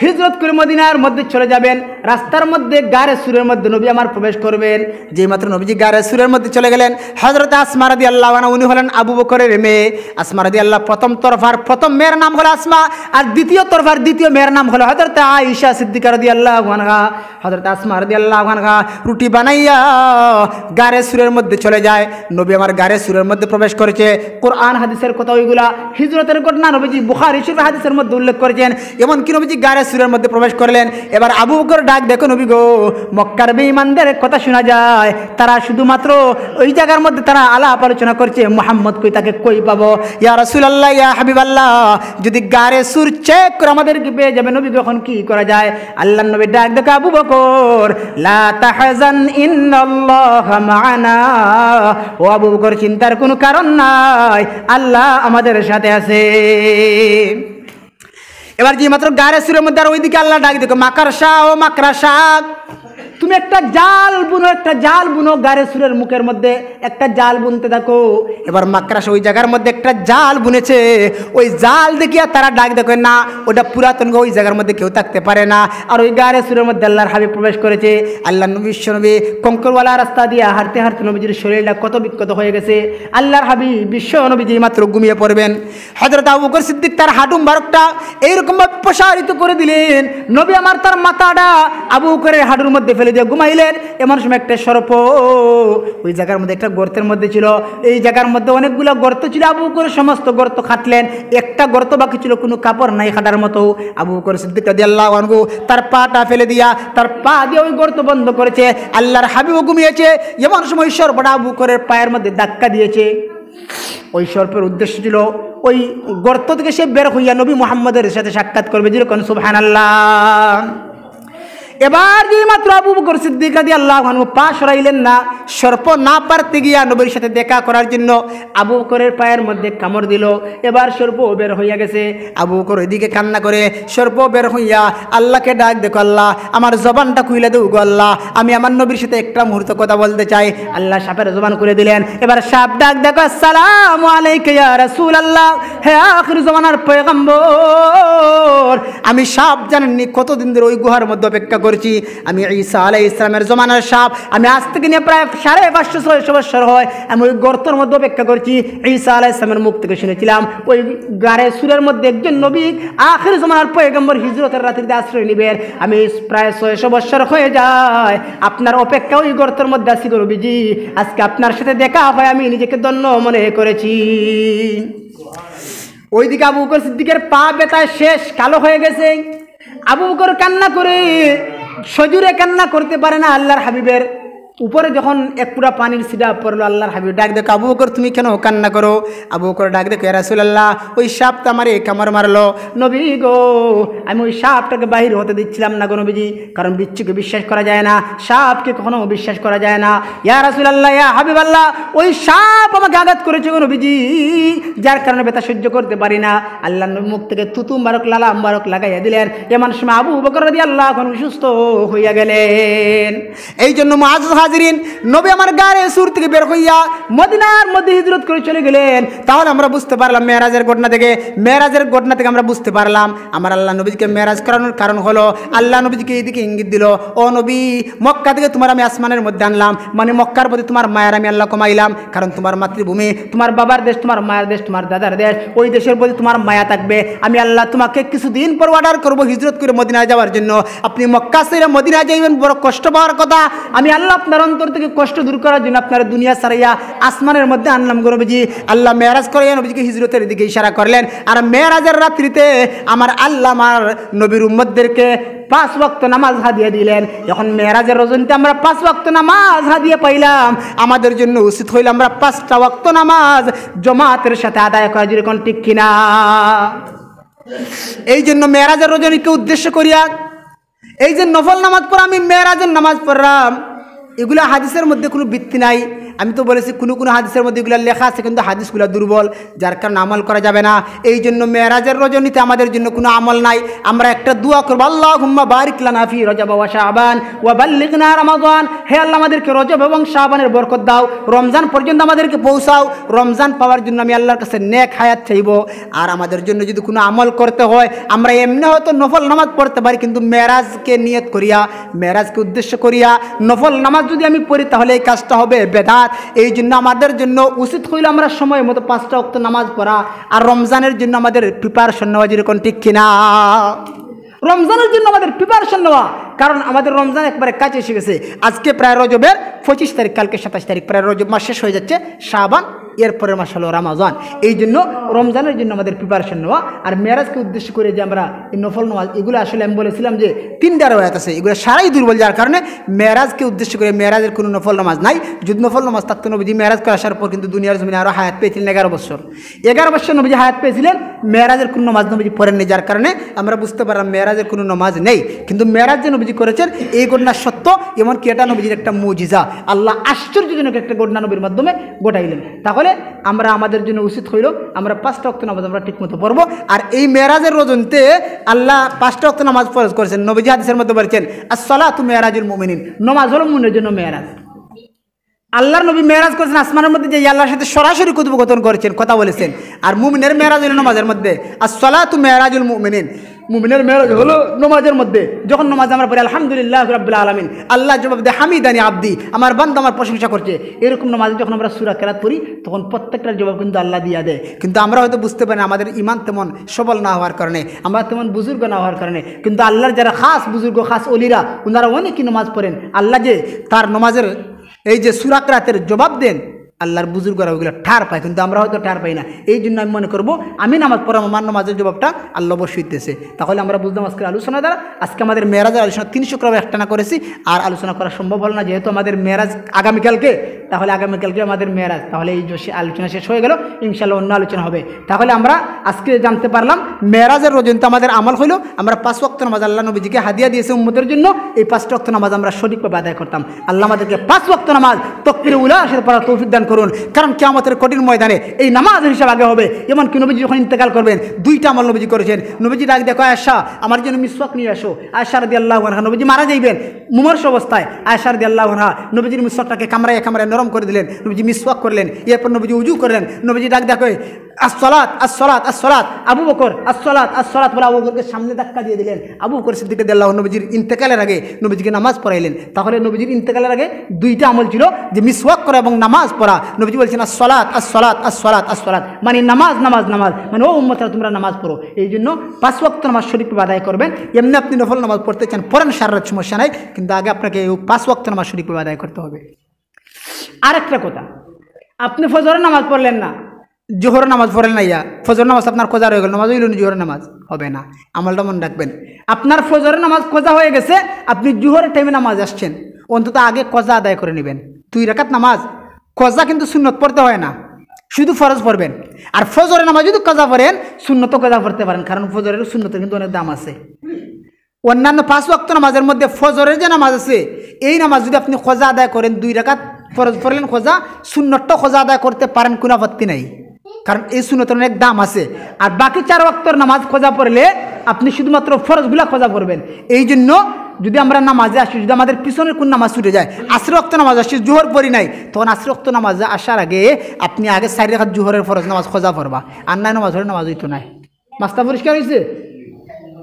হিজরত করে মদিনার মধ্যে চলে যাবেন। রাস্তার মধ্যে গারে সুরের মধ্যে নবী আমার প্রবেশ করবেন। যেই মাত্র নবীজি গারে সুরের মধ্যে চলে গেলেন, হযরত আসমা রাদিয়াল্লাহু আনহা উনি হলেন আবু বকরের মেয়ে। আসমা রাদিয়াল্লাহু প্রথম তরফার প্রথম মেয়ের নাম হলো আসমা, আর দ্বিতীয় তরফার দ্বিতীয় মেয়ের নাম হলো হযরত আয়েশা সিদ্দিকা রাদিয়াল্লাহু আনহা। হযরত আসমা রাদিয়াল্লাহু আনহা রুটি বানাইয়া গারে সুরের মধ্যে চলে যায়। নবী আমার গারে সুরের মধ্যে প্রবেশ করেছে। কোরআন হাদিসের কথা ওইগুলা হিজরতের ঘটনা নবীজি বুখারী শরীফ হাদিসের মধ্যে উল্লেখ করেছেন। এমনকি নবীজি গারে সুরের মধ্যে প্রবেশ করলেন। এবার আবু বকর ডাক, দেখো নবী গো, মক্কার বেঈমানদের কথা শোনা যায়, তারা শুধুমাত্র ওই জায়গার মধ্যে তারা আলাপ আলোচনা করছে, মুহাম্মদ কই, তাকে কই পাবো? ইয়া রাসূলুল্লাহ, ইয়া হাবিবাল্লাহ, যদি গারে সুর চেক করে আমাদেরকে পেয়ে যাবে, নবী এখন কি করা যায়? আল্লাহর নবী ডাক, দেখো আবু বকর, লা তাহজান ইন্নাল্লাহা মা'ানা, ও আবু বকর চিন্তার কোনো কারণ নাই, আল্লাহ আমাদের সাথে আছে। এবার যে মাত্র গারে সুরের মধ্যে আর ওইদিকে আল্লাহ ডাক, দেখো মাকড়সা ও মাকড়সা, তুমি একটা জাল বুনো, একটা জাল বুনো, গারে সুরের মুখের মধ্যে একটা জাল বুনতে থাকো। এবার মাকড়সা ওই জায়গার মধ্যে একটা জাল বুনেছে, ওই জাল দেখিয়া তারা ডাক, দেখো না ওটা পুরাতন, ওই জায়গার মধ্যে কেউ থাকতে পারে না। আর ওই গারে সুরের মধ্যে আল্লাহর হাবিব প্রবেশ করেছে। আল্লাহ নবী বিশ্বনবী কঙ্করওয়ালা রাস্তা দিয়ে হাঁটতে হাঁটতে নবীজির শরীরটা কত বিক্ষত হয়ে গেছে। আল্লাহর হাবিব বিশ্ব নবীজি মাত্র ঘুমিয়ে পড়বেন। হযরত আবু বকর সিদ্দিক তার হাঁটু মুবারকটা এইরকম ভাবে প্রসারিত করে দিলেন, নবী আমার তার মাথাটা আবু বকরের হাঁটুর মধ্যে ফেলে দিয়ে ঘুমাইলেন। এমন সময় একটা সর্প ওই জায়গার মধ্যে একটা গর্তের মধ্যে ছিল, এই জায়গার মধ্যে অনেকগুলো গর্ত ছিল। আবু বকর সমস্ত গর্ত খাটলেন, একটা গর্ত বাকি ছিল, কোনো কাপড় নাই খাটার মতো। আবু বকর সিদ্দিক রাদিয়াল্লাহু আনহু তার পাটা ফেলে দিয়া তার পা দিয়ে ওই গর্ত বন্ধ করেছে। আল্লাহর হাবিব ঘুমিয়েছে। এমন সময় সর্পটা আবু বকরের পায়ের মধ্যে ধাক্কা দিয়েছে। ওই সর্পের উদ্দেশ্য ছিল ওই গর্ত থেকে সে বের হইয়া নবী মুহাম্মদের সাথে সাক্ষাৎ করবে, যেরকম সুবহানাল্লাহ। এবার যে মাত্র আবু বকর সিদ্দিক রাদিয়াল্লাহু আনহু পা সরাইলেন না, সর্প না পারতে গিয়া নবীর সাথে দেখা করার জন্য আবু বকরের পায়ের মধ্যে কামড় দিল। এবার সর্প বের হইয়া গেছে। আবু বকর এদিকে কান্না করে, সর্প বের হইয়া আল্লাহকে ডাক, দেখো আল্লাহ আমার জবানটা খুইলা দেও গো আল্লাহ, আমি আমার নবীর সাথে একটা মুহূর্ত কথা বলতে চাই। আল্লাহ সাপের জবান খুলে দিলেন। এবার সাপ ডাক, দেখো আসসালামু আলাইকা ইয়া রাসূলুল্লাহ, হে আখির জামানার পয়গম্বর, আমি সাপ জানেননি কতদিন ধরে ওই গুহার মধ্যে অপেক্ষা করছি। আমি ঈসা আলাইহিস সালামের জমানার সাপ, আমি আজ থেকে নিয়ে প্রায় 550-600 বছর হয় আমি ওই গর্তের মধ্যে অপেক্ষা করছি। ঈসা আলাইহিস সালামের মুখ থেকে শুনেছিলাম ওই গারে সুরের মধ্যে একজন নবী আখির জামানার পয়গম্বর হিজরতের রাত্রিতে আশ্রয় নিবেন। আমি প্রায় 600 বছর হয়ে যায় আপনার অপেক্ষা ওই গর্তের মধ্যে আছি গো নবীজি, আজকে আপনার সাথে দেখা হয় আমি নিজেকে ধন্য মনে করেছি। ওইদিকে আবু বকর সিদ্দিকের পা ব্যথায় শেষ, কালো হয়ে গেছে। আবু বকর কান্না করে, সজুরে কান্না করতে পারে না। আল্লাহর হাবিবের উপরে যখন এক পুরা পানির ছিটা পড়লো, আল্লাহর হাবিব ডাক, দেখো আবু বকর তুমি কেন কান্না করো? আবু বকর ডাক, দেখো ইয়া রাসূলুল্লাহ, ওই সাপটা আমারে কামড় মারলো। নবী গো, আমি ওই সাপটাকে বাহির হতে দিচ্ছিলাম না গো নবীজি, কারণ বিচ্ছুকে বিশ্বাস করা যায় না, সাপকে কখনো বিশ্বাস করা যায় না। ইয়া রাসূলুল্লাহ, ইয়া হাবিবাল্লাহ, ওই সাপ আমাকে আঘাত করেছে গো নবীজি, যার কারণে ব্যথা সহ্য করতে পারি না। আল্লাহর নবীর মুখ থেকে তুতু মুবারক লালা মুবারক লাগাইয়া দিলেন। এমন সময় আবু বকর রাদিয়াল্লাহু আনহু সুস্থ হইয়া গেলেন। এই জন্য মুআজ্জিজ হাজিরিন, নবী আমার গারে সুর থেকে বের হইয়া মদিনার মধ্যে হিজরত করে চলে গেলেন। তাহলে আমরা বুঝতে পারলাম মেরাজের ঘটনা থেকে, আমরা বুঝতে পারলাম আমার আল্লাহ নবীকে মেরাজ করানোর কারণ হলো আল্লাহ নবীকে এইদিকে ইঙ্গিত দিল, ও নবী মক্কা থেকে তোমার আমি আসমানের মধ্যে আনলাম, মানে মক্কার প্রতি তোমার মায়ের আমি আল্লাহ কমাইলাম, কারণ তোমার মাতৃভূমি, তোমার বাবার দেশ, তোমার মায়ের দেশ, তোমার দাদার দেশ, ওই দেশের প্রতি তোমার মায়া থাকবে। আমি আল্লাহ তোমাকে কিছুদিন পর অর্ডার করবো হিজরত করে মদিনায় যাওয়ার জন্য। আপনি মক্কা ছেড়ে মদিনায় যাইবেন, বড় কষ্ট পাওয়ার কথা। আমি আল্লাহ আপনার অন্তর থেকে কষ্ট দূর করার জন্য আপনার দুনিয়া ছাড়াইয়া আসমানের মধ্যে আনলাম গো নবীজি। আল্লাহ মেরাজ করে নবীজিকে হিজরতের দিকে ইশারা করলেন। আর মেরাজের রাত্রিতে আমার আল্লাহ আমার নবীর উম্মতদেরকে 5 ওয়াক্ত নামাজ হাদিয়া দিলেন। যখন মেরাজের রজনীতে আমরা 5 ওয়াক্ত নামাজ হাদিয়া পাইলাম, আমাদের জন্য উচিত হইল আমরা 5টা ওয়াক্ত নামাজ জমাতের সাথে আদায় করা, যেরকম ঠিক কিনা? এই জন্য মেরাজের রজনীকে উদ্দেশ্য করিয়া এই যে নফল নামাজ পড়া, আমি মেরাজের নামাজ পড়লাম, এগুলো হাদিসের মধ্যে কোনো ভিত্তি নাই। আমি তো বলেছি কোনো হাদিসের মধ্যে এগুলো লেখা আছে, কিন্তু হাদিসগুলো দুর্বল, যার কারণে আমল করা যাবে না। এই জন্য মেরাজের রজনীতে আমাদের জন্য কোনো আমল নাই। আমরা একটা দোয়া করব, আল্লাহুম্মা বারিক লানা ফি রজব ওয়া শাবান ওয়া বাল্লিগনা রমাদান। হে আল্লাহ, আমাদেরকে রজব এবং শাবানের বরকত দাও, রমজান পর্যন্ত আমাদেরকে পৌঁছাও। রমজান পাওয়ার জন্য আমি আল্লাহর কাছে নেক হায়াত চাইব। আর আমাদের জন্য যদি কোনো আমল করতে হয়, আমরা এমনি হয়তো নফল নামাজ পড়তে পারি, কিন্তু মেরাজকে নিয়ত করিয়া, মেরাজকে উদ্দেশ্য করিয়া নফল নামাজ যদি আমি পড়ি, তাহলে এই কাজটা হবে বেদাত। এই জন্য আমাদের জন্য উচিত হইল আমরা সময় মতো 5টা ওয়াক্ত নামাজ পড়া, আর রমজানের জন্য আমাদের প্রিপারেশন নেওয়া, যেরকম ঠিক কিনা? রমজানের জন্য আমাদের প্রিপারেশন নেওয়া, কারণ আমাদের রমজান একবারে কাছে এসে গেছে। আজকে প্রায় রজবের 25 তারিখ, কালকে 27 তারিখ, প্রায় রজব মাস শেষ হয়ে যাচ্ছে। শাবান, এরপরের মাস হলো রমাজান। এই জন্য রমজানের জন্য আমাদের প্রিপারেশন নেওয়া। আর মেরাজকে উদ্দেশ্য করে যে আমরা এই নফল নামাজ, এগুলো আসলে আমি বলেছিলাম যে 3টা রওয়ায়াত আছে, এগুলো সারাই দুর্বল, যার কারণে মেরাজকে উদ্দেশ্য করে মেরাজের কোনো নফল নামাজ নাই। যদি নফল নামাজ থাকতো, নবীজি মেরাজ করে আসার পর কিন্তু দুনিয়ার জমিনে আরও হায়াত পেয়েছিলেন 11 বছর। 11 বছর নবীজি হায়াত পেয়েছিলেন, মেরাজের কোনো নামাজ নবীজি পড়েননি, যার কারণে আমরা বুঝতে পারলাম মেরাজের কোনো নামাজ নেই। কিন্তু মেরাজ যে নবীজি করেছেন, এই ঘটনা সত্য, এমনকি এটা নবীজির একটা মুজিজা। আল্লাহ আশ্চর্যজনক একটা ঘটনা নবীর মাধ্যমে ঘটাইলেন। তাহলে আমাদের জন্য উচিত হইল আমরা 5টা ওয়াক্ত নামাজ আমরা ঠিকমতো পড়ব। আর এই মেরাজের রজনীতে আল্লাহ 5টা ওয়াক্ত নামাজ ফরজ করেছেন। নবীজি হাদিসের মধ্যে বলেছেন, আস-সালাতু মেরাজুল মুমিনিন, নামাজ হলো মুমিনের জন্য মেরাজ। আল্লাহর নবী মেরাজ করেছেন আসমানের মধ্যে, যে আল্লাহর সাথে সরাসরি কথোপকথন করেছেন, কথা বলেছেন। আর মুমিনের মেরাজ হলো নামাজের মধ্যে। আস-সালাতু মেরাজুল মুমিনিন, মুমিনের মেরাজ হলো নামাজের মধ্যে। যখন নামাজ আমরা পড়ি আলহামদুলিল্লাহ রাব্বিল আলামিন, আল্লাহ জবাব দেয় হামিদানি আব্দি, আমার বান্দা আমার প্রশংসা করছে। এরকম নামাজে যখন আমরা সূরা কেরাত পড়ি, তখন প্রত্যেকটার জবাব কিন্তু আল্লাহ দিয়া দেয়। কিন্তু আমরা হয়তো বুঝতে পারি না, আমাদের ইমান তেমন সবল না হওয়ার কারণে, আমরা তেমন বুজুর্গ না হওয়ার কারণে। কিন্তু আল্লাহর যারা খাস বুজুর্গ, খাস অলিরা, ওনারা অনেকই নামাজ পড়েন। আল্লাহ যে তার নামাজের এই যে সূরা কেরাতের জবাব দেন, আল্লাহর বুজুর্গরা ওইগুলো ঠার পায়, কিন্তু আমরা হয়তো ঠার পাই না। এই জন্য আমি মনে করবো, আমি নামাজ পড়াম, আমার নামাজের জবাবটা আল্লাহ অবশ্যই দিতেছে। তাহলে আমরা বুঝলাম আজকের আলোচনা দ্বারা, আজকে আমাদের মেরাজের আলোচনা 3 শুক্রবার একটানা করেছি, আর আলোচনা করা সম্ভব হল না, যেহেতু আমাদের মেরাজ আগামীকালকে। তাহলে আগামীকালকে আমাদের মেরাজ, তাহলে এই আলোচনা শেষ হয়ে গেল, ইনশাআল্লাহ অন্য আলোচনা হবে। তাহলে আমরা আজকে জানতে পারলাম মেরাজের রজনীতে আমাদের আমল হইল আমরা 5 ওয়াক্ত নামাজ আল্লাহ নবীজিকে হাদিয়া দিয়েছে উম্মতের জন্য। এই 5টা ওয়াক্ত নামাজ আমরা সঠিকভাবে আদায় করতাম। আল্লাহ আমাদেরকে 5 ওয়াক্ত নামাজ তাকবীরে উলা সাথে পড়ার তৌফিক দান করুন, কারণ কিয়ামতের কঠিন ময়দানে এই নামাজের হিসাব আগে হবে। এমনকি নবীজি যখন ইন্তেকাল করবেন, 2টা আমল নবীজি করেছেন। নবীজি ডাক দেখো, আয়েশা আমার জন্য মিসওয়াক নিয়ে আসো। আয়েশা রাদিয়াল্লাহু আনহা, নবীজি মারা যাইবেন মুমূর্ষ অবস্থায়, আয়েশা রাদিয়াল্লাহু আনহা নবীজির মিসওয়াকটাকে কামড়ায় নরম করে দিলেন। নবীজি মিসওয়াক করলেন, এরপর নবীজি উজু করলেন। নবীজি ডাক দেখো, আসসালাত আসসালাত আসসালাত, আবু বকর আসসালাত আসসালাত বলে আবু বকরকে সামনে ধাক্কা দিয়ে দিলেন। আবু বকর সিদ্দিক রাদিয়াল্লাহু আনহু নবীজির ইন্তেকালের আগে নবীজিকে নামাজ পড়াইলেন। তাহলে নবীজির ইন্তেকালের আগে 2টা আমল ছিল, যে মিসওয়াক করা এবং নামাজ পড়া। নবীজি বলছেন আসসালাত আসসালাত আসসালাত আসসালাত, মানে নামাজ নামাজ নামাজ, মানে ও উম্মতরা তোমরা নামাজ পড়ো। এই জন্য 5 ওয়াক্ত নামাজ শরীফভাবে আদায় করবেন। এমনি আপনি নফল নামাজ পড়তে চান, পড়েন, সারা রাত সমস্যা নাই, কিন্তু আগে আপনাকে 5 ওয়াক্ত নামাজ শরীফভাবে আদায় করতে হবে। আরেকটা কথা, আপনি ফজরের নামাজ পড়লেন না, জোহরের নামাজ পড়লেন না, ফজর নামাজ আপনার কোজা হয়ে গেল, নামাজ হইল না, জোহরের নামাজ হবে না। আমলটা মনে রাখবেন, আপনার ফজরের নামাজ কোজা হয়ে গেছে, আপনি জোহরের টাইমে নামাজ আসছেন, অন্তত আগে কোজা আদায় করে নেবেন। 2 রাকাত নামাজ, কোজা কিন্তু সুন্নত পড়তে হয় না, শুধু ফরজ পড়বেন। আর ফজরের নামাজ যদি কোজা পড়েন, সুন্নত কোজা পড়তে পারেন, কারণ ফজরের সুন্নতের কিন্তু অনেক দাম আছে। অন্যান্য 5 ওয়াক্ত নামাজের মধ্যে ফজরের যে নামাজ আছে, এই নামাজ যদি আপনি কোজা আদায় করেন, 2 রাকাত ফরজ পড়লেন কোজা, সুন্নতটা কোজা আদায় করতে পারেন, কোনো আপত্তি নাই, কারণ এই সুন্নতের অনেক দাম আছে। আর বাকি 4 ওয়াক্তর নামাজ কোজা পড়লে আপনি শুধুমাত্র ফরজগুলা কোজা পড়বেন। এই জন্য যদি আমরা নামাজে আসি, যদি আমাদের পিছনের কোন নামাজ ছুটে যায়, আসর ওয়াক্ত নামাজ আসি, জোহর পড়ি নাই, তখন আসর ওয়াক্ত নামাজে আসার আগে আপনি আগে 4 রাকাত জোহরের ফরজ নামাজ কোজা পড়বা। আর নাই নামাজ হলে নামাজ হইতো নাই। মাস্তা পরিষ্কার হয়েছে?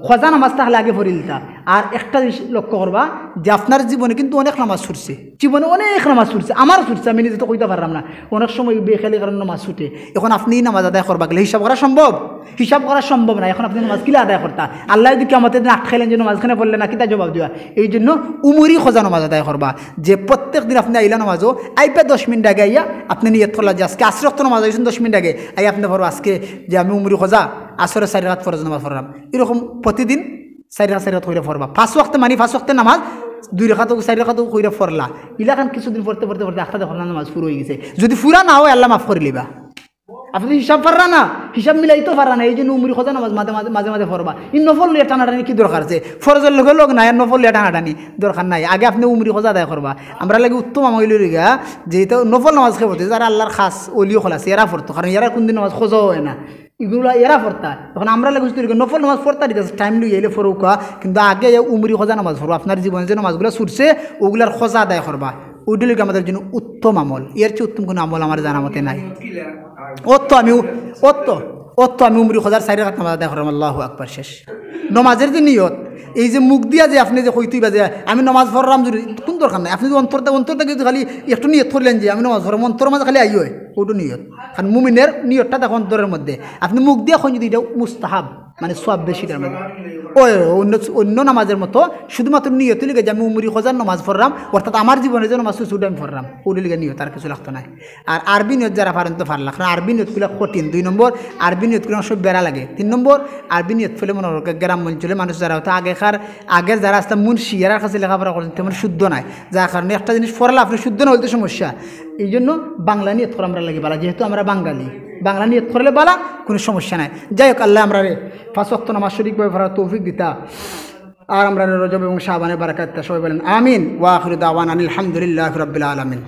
খোঁজা নামাজ তাহলে আগে পড়ে দিতা। আর একটা জিনিস লক্ষ্য করবা, যে আপনার জীবনে কিন্তু অনেক নামাজ ছুটছে, জীবনে অনেক নামাজ ছুটছে, আমারও ছুটছে, আমি নিজে তো কইতে পারলাম না। অনেক সময় বেখালি কারণ নামাজ ছুটে। এখন আপনি নামাজ আদায় করবা গেলে হিসাব করা সম্ভব? হিসাব করা সম্ভব না। এখন আপনি নামাজ কিলা আদায় করতা? আল্লাহ যদি আমাদের দিন আটকাইলেন যে নামাজখানে পড়লেন না, কিতা জবাব দেওয়া? এই জন্য উমরি খোঁজা নামাজ আদায় করবা, যে প্রত্যেক দিন আপনি আইলা নামাজও আইপা 10 মিনিট আগে আইয়া আপনি নিয়ত করলা যে আজকে আসর ওয়াক্ত নামাজ আইসুন 10 মিনিট আগে আই আপনি পড়ো আজকে যে আমি উমরি খোঁজা আসরে 4 রাকাত ফরজ নামাজ পড়লাম। এরকম প্রতিদিন 4 রাকাত কইরা পড়বা। 5 ওয়াক্ত মানে 5 ওয়াক্তের নামাজ 2 রাকাত 4 রাকাত কইরা পড়লা। ইলাখান কিছুদিন পড়তে পড়তে পড়তে একটা দেখলাম নামাজ পুরো হয়ে গেছে। যদি পুরা না হয় আল্লাহ মাফ করে লিবা। আপনি হিসাব পাররা না, হিসাব মিলাই তো পারা না, এই জন্য উমরি খোঁজা নামাজ মাঝে মাঝে মাঝে মাঝে পড়বা। ই নফল লিয়া টানাটানি কি দরকার আছে? ফরজের লোকের লোক নাই, নফল লিয়া টানাটানি দরকার নাই। আগে আপনি উমরি খোঁজা আদায় করবা। আমরা লাগে উত্তম আমল লিগা যেহেতু নফল নামাজ খেয়ে পড়তে যারা আল্লাহর খাস অলিও খোলাছে এরা পড়তো, কারণ এরা কোনদিন নামাজ খোঁজাও হয় না, এগুলো এরা পড়তা। তখন আমরা লাগে নফল নামাজ পড়তা দিতে টাইম লুই এলে ফরুকা, কিন্তু আগে উমরি খোঁজা নামাজ পড়বো। আপনার জীবনে যে নামাজগুলো ছুটছে ওগুলার খোঁজা আদায় করবা, ওইগুলিকে আমাদের জন্য উত্তম আমল। এর চেয়ে উত্তম কোনো আমল আমার জানা মতে নাই। আমি উমরি খোঁজার চারি রাত নামাজ আদায় করলাম, আল্লাহু আকবার, শেষ। নমাজের যে নিয়ত, এই যে মুখ দিয়া যে আপনি যে কইতেই বাজে আমি নমাজ পড়লাম, যদি কোন দরকার নাই। আপনি যদি অন্তরটা যদি খালি একটু নিয়ত করলেন যে আমি নমাজ পড়লাম, অন্তর মাঝে খালি আই হয়, ওটা নিয়ত। কারণ মুমিনের নিয়তটা দেখো অন্তরের মধ্যে। আপনি মুখ দিয়ে এখন যদি এটা মুস্তাহাব মানে সব বেশি তার মধ্যে অন্য নামাজের মতো শুধুমাত্র নিয়ত লিখে যে আমি উমরি খোঁজার নামাজ পড়লাম, অর্থাৎ আমার জীবনে যে নামাজ শুধু আমি পড়লাম ওটা লিখে নিয়ত, আর কিছু লাগতো না। আর আরবি নিয়ত যারা পারেন তো পারলাম, কারণ আরবি নিয়তগুলো কঠিন। 2 নম্বর আরবি নিয়তগুলো সব বেড়া লাগে। 3 নম্বর আরবি নিয়ত ফেলে মনে হয় গ্রাম অঞ্চলে মানুষ যারা হতো আগের যারা আসলে মুন্সি এরার কাছে লেখাপড়া করছেন তেমন শুদ্ধ নাই, যার কারণে একটা জিনিস পড়ালে আপনি শুদ্ধ না হইতে সমস্যা। এই জন্য বাংলা নিয়ত করা আমরা লাগে বালা, যেহেতু আমরা বাঙালি, বাংলা নিয়ত করলে বালা, কোনো সমস্যা নাই। যাই হোক, আল্লাহ আমরা 5 ওয়াক্ত নামাজ শরীফভাবে পড়ার তৌফিক দিতা, আর আমরা রজব এবং শাবানের বারাকাত সবাই বলেন আমিন। ওয়া আখিরু দাওয়ানা আলহামদুলিল্লাহি রাব্বিল আলামিন।